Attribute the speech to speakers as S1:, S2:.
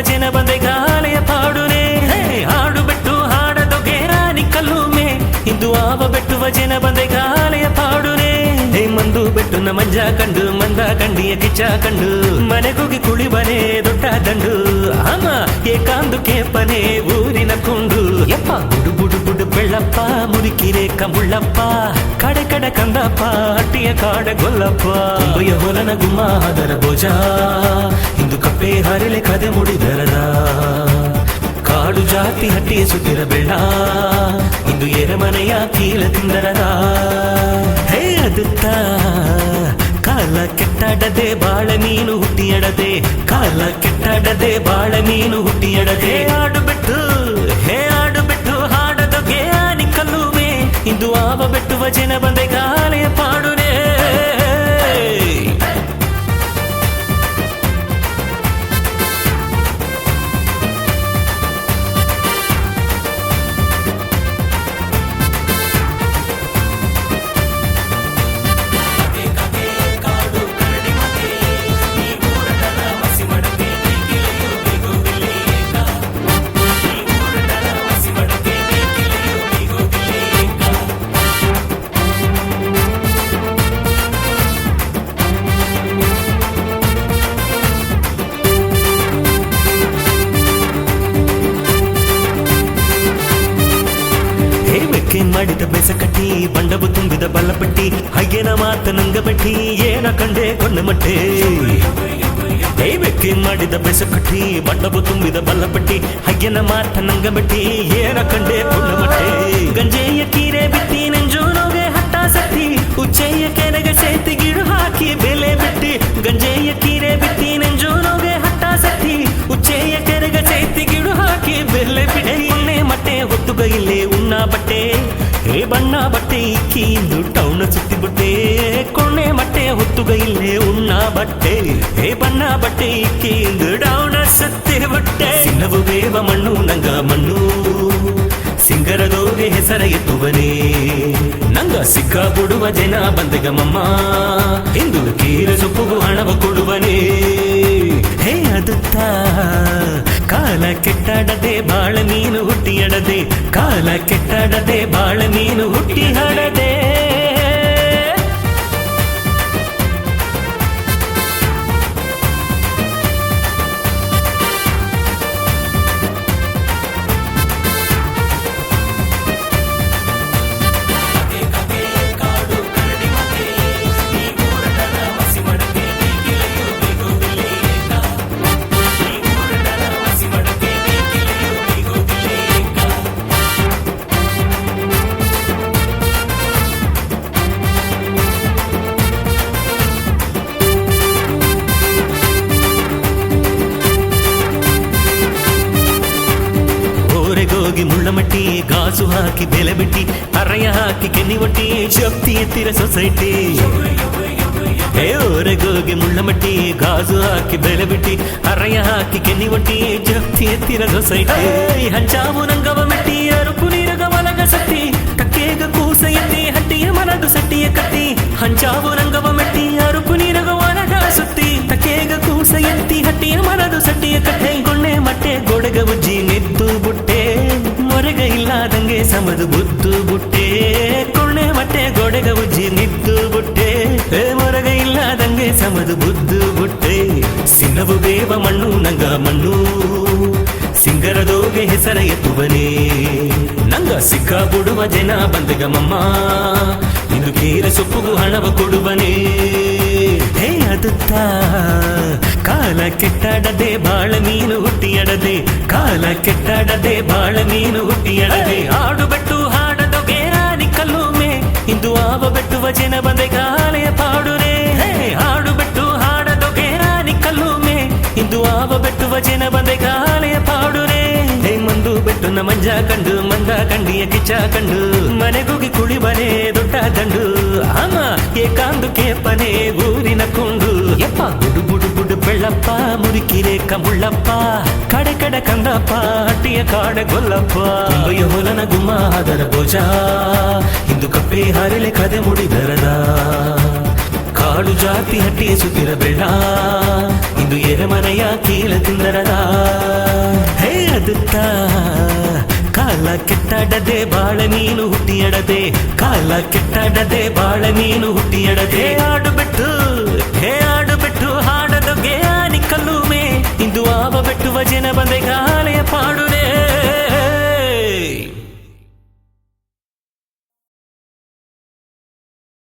S1: ಜನ ಬಂದೆಗಾಲೆಯ ಪಾಡುನೆ ಹಾಡು ಬಿಟ್ಟು ಹಾಡದು ಗೇರಾನಿ ಕಲ್ಲುಮೆ ಇಂದು ಆವ ಬೆಟ್ಟುವ ಜನ ಬಂದೆಗಾಲೆಯ ಪಾಡುನೆ ಮಂದು ಬೆಟ್ಟು ನ ಮಂಜ ಕಂಡು ಮಂದ ಕಂಡಿಯ ಕಿಚ್ಚ ಕಂಡು ಮನೆಗೋಗಿ ಕುಳಿಬನೆ ದೊಡ್ಡ ದಂಡು ಆಮ ಏಕಾಂದು ಕೇಪನೆ ಊರಿನ ಕೊಂಡು ಯಪ್ಪ ಬುಡು ಬುಡು ಬುಡು ಬೆಳ್ಳಪ್ಪ ಮುರಿಕಿರೆ ಕಂಬುಳ್ಳಪ್ಪ ಕಡೆ ಕಡೆ ಕಂದಪ್ಪ ಹಟ್ಟಿಯ ಕಾಡ ಗೊಲ್ಲಪ್ಪ ಬಯ್ಯ ಹೊಲನ ಗುಮ್ಮ ಅದರ ಭೋಜ ಇಂದು ಕಪ್ಪೆ ಹರಳೆ ಕದೆ ಮುಡಿದರದ ಕಾಡು ಜಾತಿ ಹಟ್ಟಿಯ ಸುತ್ತಿರ ಬೆಳ್ಳ ಇಂದು ಎರೆಮನೆಯ ಕೀಲ ತಿಂದರದ ಹೇ ಅದುತ್ತ ಕಾಲ ಕೆಟ್ಟಾಡದೆ ಬಾಳ ನೀನು ಹುಟ್ಟಿಯಡದೆ ಕಾಲ ಕೆಟ್ಟಾಡದೆ ಬಾಳ ನೀನು ಹುಟ್ಟಿಯಡದೆ ಆಡು ಬಿಟ್ಟು ಹಾಡದೊಗೆ ಆನಿ ಕಲ್ಲುವೆ ಇಂದು ಆವ ಬೆಟ್ಟುವ ಜನ ಬಂದೆಗಾಲೆಯ ಪಾಡುನೆ ಮಾಡಿದ ಬೆಸಕಟ್ಟಿ ಬಂಡವು ತುಂಬಿದ ಬಲ್ಲಪಟ್ಟಿ ಹಯ್ಯನ ಮಾತ ನಂಗ ಬಟ್ಟಿ ಏನ ಕಂಡೆ ಕೊಂಡಮಟ್ಟೆ ಬೆಕ್ಕೆ ಮಾಡಿದ ಬೆಸಕಟ್ಟಿ ಬಂಡವು ತುಂಬಿದ ಬಲ್ಲಪಟ್ಟಿ ಹಯ್ಯನ ಮಾತ ನಂಗ ಬಟ್ಟಿ ಏನ ಕಂಡೆ ಕೊಂಡಮಟ್ಟೆ ಗಂಜೆಯ ಕೀರೆ ಬಿಟ್ಟಿ ನಂಜೋನೋಗೆ ಹಟ್ಟ ಸತ್ತಿ ಉಚ್ಚೆಯ ಕೆರೆಗೆ ಸೇತಿ ಗಿಡು ಹಾಕಿ ಬೆಲೆ ಬಿಟ್ಟಿ ಗಂಜೆಯ ಕೀರೆ ಬಿಟ್ಟಿ ನಂಜೋನೋಗೆ ಹಟ್ಟ ಸತ್ತಿ ಉಚ್ಚೆಯ ಕೆರೆಗೆ ಸೇತಿ ಗಿಡು ಹಾಕಿ ಬೆಲೆ ಬಿಟ್ಟಿ ಮೊನ್ನೆ ಮಟ್ಟೆ ಹೊತ್ತುಗ ಇಲ್ಲೇ ಉಣ್ಣ ಬಟ್ಟೆ ಹೇ ಬಣ್ಣ ಬಟ್ಟೆ ಇಕ್ಕಿ ಇಂದು ಟೌನ್ ಸುತ್ತಿ ಬಿಟ್ಟೆ ಕೊನೆ ಮಟ್ಟೆ ಹೊತ್ತುಗ ಇಲ್ಲೇ ಉಣ್ಣ ಬಟ್ಟೆ ಹೇ ಬಣ್ಣ ಬಟ್ಟೆ ಇಕ್ಕಿ ಇಂದು ಟೌನ್ ಸುತ್ತಿ ಬಿಟ್ಟೆ ಸಿನ್ನವು ಬೇವ ಮಣ್ಣು ನಂಗ ಮಣ್ಣು ಸಿಂಗರದೋಗೆ ಹೆಸರ ಎತ್ತುವನೇ ನಂಗ ಸಿಕ್ಕ ಬಿಡುವ ಜನ ಬಂದಗಮಮ್ಮ ಇಂದು ಕೀರ ಸೊಪ್ಪು ಹಣವ ಕೊಡುವನೇ ಹೇ ಅದುತ್ತ ಕಾಲ ಕೆಟ್ಟಾಡದೆ ಬಾಳ ನೀನು ಹುಟ್ಟಿಯಡದೆ ಕಾಲ ಕೆಟ್ಟಾಡದೆ ಬಾಳ ನೀನು ಹುಟ್ಟಿ ಹಡದೆ ಹೋಗಿ ಮುಳ್ಳಮಟ್ಟಿ ಗಾಸು ಹಾಕಿ ಬೆಲೆ ಬಿಟ್ಟಿ ಅರಯ ಹಾಕಿ ಕೆನ್ನಿ ಒಟ್ಟಿ ಶಕ್ತಿ ಎತ್ತಿರ ಸೊಸೈಟಿ ಓರೆಗೋಗಿ ಮುಳ್ಳಮಟ್ಟಿ ಗಾಸು ಹಾಕಿ ಬೆಲೆ ಬಿಟ್ಟಿ ಅರಯ ಹಾಕಿ ಕೆನ್ನಿ ಒಟ್ಟಿ ಶಕ್ತಿ ಎತ್ತಿರ ಸೊಸೈಟಿ ಹಂಚಾವು ನಂಗವ ಮೆಟ್ಟಿ ಅರುಕು ನೀರಗ ಒಲಗ ಸತ್ತಿ ಕಕ್ಕೇಗ ಕೂಸ ಎತ್ತಿ ಹಟ್ಟಿಯ ಮನದು ಸಟ್ಟಿಯ ಕಟ್ಟಿ ಹಂಚಾವು ನಂಗವ ಮೆಟ್ಟಿ ಅರುಕು ನೀರಗ ಒಲಗ ಸುತ್ತಿ ಕಕ್ಕೇಗ ಕೂಸ ಎತ್ತಿ ಹಟ್ಟಿಯ ಮನದು ಸಟ್ಟಿಯ ಕಟ್ಟೆ ಗೊಂಡೆ ಮಟ್ಟೆ ಗೋಡೆಗ ಉಜ್ಜಿ ನಿದ್ದು ಬುಟ್ಟೆ ಮೊರೆಗ ಇಲ್ಲದಂಗೆ ಸಮದು ಬುದ್ದು ಬುಟ್ಟೆ ಕೊಣ್ಣೆ ಮಟ್ಟೆ ಗೋಡೆಗ ಉಜ್ಜಿ ನಿದ್ದು ಬುಟ್ಟೆ ಮೊರೆಗ ಇಲ್ಲದಂಗೆ ಸಮದು ಬುದ್ದು ಬುಟ್ಟೆ ಸಿನ್ನವು ಬೇವ ಮಣ್ಣು ನಂಗ ಮಣ್ಣು ಸಿಂಗರದೋಗೆ ಹೆಸರ ಎತ್ತುವನೇ ನಂಗ ಸಿಕ್ಕ ಬಿಡುವ ಜನ ಬಂದಗಮಮ್ಮ ಇಂದು ಕೀರ ಸೊಪ್ಪುಗೂ ಹಣವ ಕೊಡುವನೇ ಹೇ ಅದುತ್ತ ಕಾಲ ಕೆಟ್ಟಾಡದೆ ಬಾಳ ನೀನು ಹುಟ್ಟಿಯಡದೆ ಕಾಲ ಕೆಟ್ಟಾಡದೆ ಬಾಳ ನೀನು ಹುಟ್ಟಿಯಡದೆ ಆಡು ಬೆಟ್ಟು ಹಾಡದು ಗೇರಾನಿ ಕಲ್ಲುಮೆ ಇಂದು ಆವ ಬೆಟ್ಟುವ ಜನ ಬಂದೆಗಾಲೆಯ ಪಾಡುರೆ ಆಡು ಬೆಟ್ಟು ಹಾಡದು ಗೇರಾನಿ ಕಲ್ಲುಮೆ ಇಂದು ಆವ ಬೆಟ್ಟುವ ಜನ ಬಂದೆಗಾಲೆಯ ಪಾಡುರೆ ಮಂದು ಬೆಟ್ಟು ನ ಮಂಜ ಕಂಡು ಮಂದ ಕಂಡಿಯ ಕಿಚ್ಚ ಕಂಡು ಮನೆಗೋಗಿ ಕುಳಿಬನೆ ದೊಡ್ಡ ದಂಡು ಆಮ ಏಕಾಂದು ಕೇಪನೆ ಊರಿನ ಕೊಂಡು ಯಪ್ಪ ಬುಡು ಬುಡು ಬುಡು ಬೆಳ್ಳಪ್ಪ ಮುರಿಕಿರೆ ಕಂಬುಳ್ಳಪ್ಪ ಕಡೆ ಕಡೆ ಕಂದಪ್ಪ ಹಟ್ಟಿಯ ಕಾಡ ಗೊಲ್ಲಪ್ಪ ಬಯ್ಯ ಹೊಲನ ಗುಮ್ಮ ಅದರ ಭೋಜ ಇಂದು ಕಪ್ಪೆ ಹರಳೆ ಕದೆ ಮುಡಿದರದ ಆಡು ಜಾತಿ ಹಟ್ಟಿ ಸುತ್ತಿರಬೇಡ ಇಂದು ಎರೆಮನೆಯ ಕೀಳ ತಿಂದರದ ಹೇ ಅದುತ್ತ ಕಾಲ ಕೆಟ್ಟಾಡದೆ ಬಾಳ ನೀನು ಹುಟ್ಟಿಯಡದೆ ಕಾಲ ಕೆಟ್ಟಾಡದೆ ಬಾಳ ನೀನು ಹುಟ್ಟಿಯಡದೆ ಆಡು ಬಿಟ್ಟು ಹಾಡದೊಗೆ ಆನಿ ಕಲ್ಲುಮೆ ಇಂದು ಆವ ಬೆಟ್ಟುವ ಜನ ಬಂದೆ ಗಾಲೆಯ ಪಾಡು